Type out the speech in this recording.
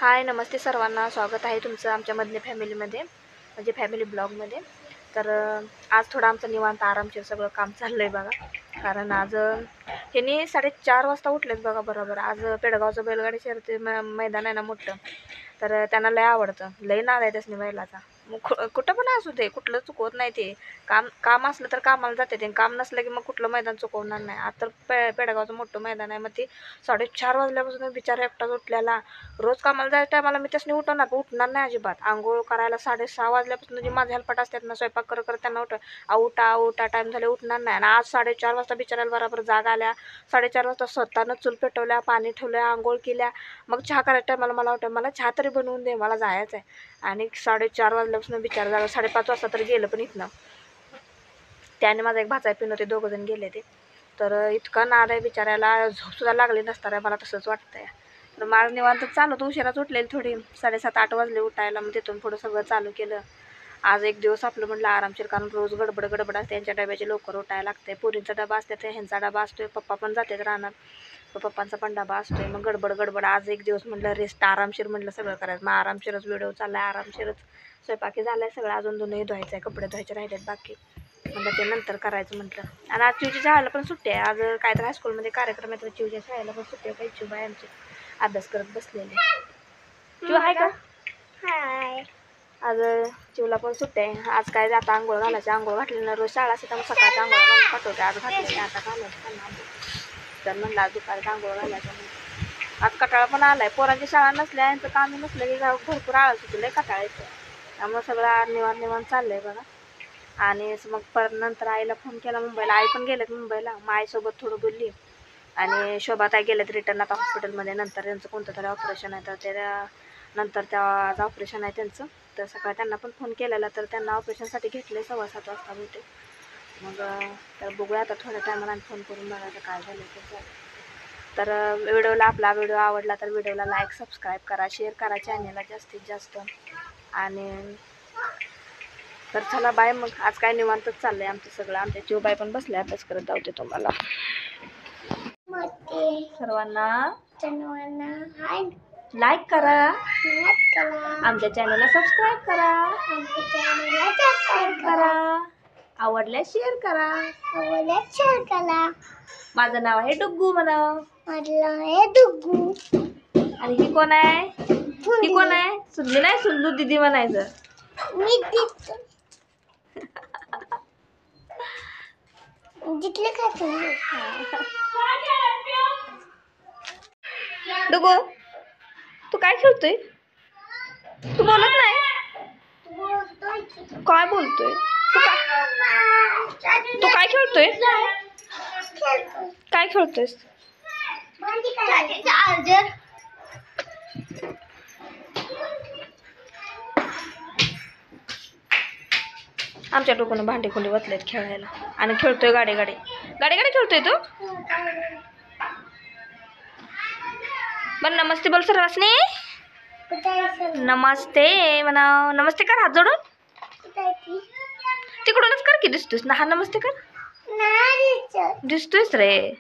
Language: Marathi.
हाय नमस्ते सर्वांना, स्वागत आहे तुमचं आमच्या मधल्या फॅमिलीमध्ये, म्हणजे फॅमिली ब्लॉगमध्ये. तर आज थोडं आमचं निवांत आरामशीर सगळं काम चाललं आहे बघा. कारण आज ह्यांनी 4:30 वाजता उठलेत बघा बरोबर. आज पेडगावचं बैलगाडी शर्यती मैदान आहे ना मोठं, तर त्यांना लय आवडतं, लय नाद आहे त्यासनी बैलाचा. मग कुठं पण असू दे, कुठलं चुकवत नाही ते. काम असलं तर कामाला जाते ते, काम नसलं की मग कुठलं मैदान चुकवणार नाही. आता पेडगावचं मोठं मैदान आहे, मग ते 4:30 वाजल्यापासून बिचारा एकटाच उठलेला. रोज कामाला जायच्या टायमाला मी त्यासनी उठणार नाही अजिबात. आंघोळ करायला 6:30 वाजल्यापासून जे माझे हेल्पट असतात ना, स्वयंपाक करत त्यांना उठा टाईम झाले उठणार नाही. आणि आज 4:30 वाजता बिचारायला बरोबर जाग आल्या. 4:30 वाजता स्वतःनं चूल पेटवल्या, पाणी ठेवलं, आंघोळ केल्या. मग चहा करायच्या टायमाला मला वाटतं मला चहा तरी बनवून दे, मला जायचं आहे. आणि 4:30 वाजल्यापासून बिचारा जागा 5:30 वाजता तरी गेलं पण इथनं. त्याने माझा एक भाचा पिन होते, 2 जण गेले ते. तर इतका नाद आहे बिचाऱ्याला, झोपसुद्धा लागली नसणार आहे, मला तसंच वाटतंय. तर माझं निवांत चालू होतं, उशिराच उठलेली थोडी, 7:30-8 वाजले उठायला. मग तिथून पुढं सगळं चालू केलं. आज एक दिवस आपलं म्हटलं आरामशीर, कारण रोज गडबड असते. यांच्या डब्याचे लवकर उठायला लागते, पोरींचा डबा असते, ह्यांचा डबा असतोय, पप्पा पण जातात राहणार, पप्पांचा पण डबा असतोय. मग गडबड आज एक दिवस म्हटलं रेस्ट, आरामशीर म्हटलं सगळं करायचं. मग आरामशीरच व्हिडिओ चालला आहे, आरामशीरच स्वयंपाकी झाला आहे सगळं. अजून धुणंही धुवायचं आहे, कपडे धुवायचे राहिलेत बाकी, म्हटलं ते नंतर करायचं म्हटलं. आणि आज चिवच्या शाळेला पण सुट्टी आहे. आज काय तर हायस्कूलमध्ये कार्यक्रम आहे, तर चिवच्या शाळेला पण सुट्टी आहे. काही चिव आमची अभ्यास करत बसलेले. चिव आहे का? हाय. आज चिवला पण सुट्टी आहे. आज काय आता आंघोळ घालायची, आंघोळ घातली रोज शाळा असते त्यामुळे सकाळची आंघोळ घालून पाठवते. आज घातलेली, आता घालायचं तर म्हणलं आज दुपारी आंघोळ घालायचं. आज कटाळा पण आलाय, पोरांची शाळा नसल्या, यांचं काम नसलं की भरपूर आळस होती, लय कटाळा येतो. त्यामुळे सगळं निवांत चाललंय बघा. आणि मग परत नंतर आईला फोन केला मुंबईला. आई पण गेलेत मुंबईला. मग आईसोबत थोडं बोलली. आणि शोभाताई गेलेत रिटर्न आता हॉस्पिटलमध्ये. नंतर त्यांचं कोणतं तरी ऑपरेशन आहे, तर ते नंतर आज ऑपरेशन आहे त्यांचं. तर सकाळी त्यांना पण फोन केलेला, तर त्यांना ऑपरेशनसाठी घेतलं 7:15 वाजता होते. मग तर बघूया आता थोड्या टायमाला फोन करून बघायचं काय झालं ते झालं. तर आपला व्हिडिओ आवडला तर व्हिडिओला लाईक, सबस्क्राईब करा, शेअर करा चॅनेलला जास्तीत जास्त. आणि तर चला बाय. मग आज काय निवांतच चाललंय आमचं सगळं. आमच्या चिवबाई पण बसले अभ्यास करत जाऊते तुम्हाला सर्वांना. लाईक करा, आमच्या चॅनलला सबस्क्राईब करा, आवडल्यास शेअर करा. माझं नाव आहे डुग्गू म्हणा. आणि ही कोण आहे? सुल्लू नाही, सुल्लू दीदी म्हणायचं. डुग्गू तू काय खेळतोय? तू बोलत नाही, काय बोलतोय? तू काय खेळतोय? काय खेळतोयस? आमच्या डोकून भांडी खोली वतलेत खेळायला. आणि खेळतोय गाडी खेळतोय तू. पण नमस्ते बोल सर्वांनी. नमस्ते म्हणा. नमस्ते कर, हात जोडून. तिकडूनच कर की, दिसतोस ना. हा नमस्ते कर. दिसतोयस रे.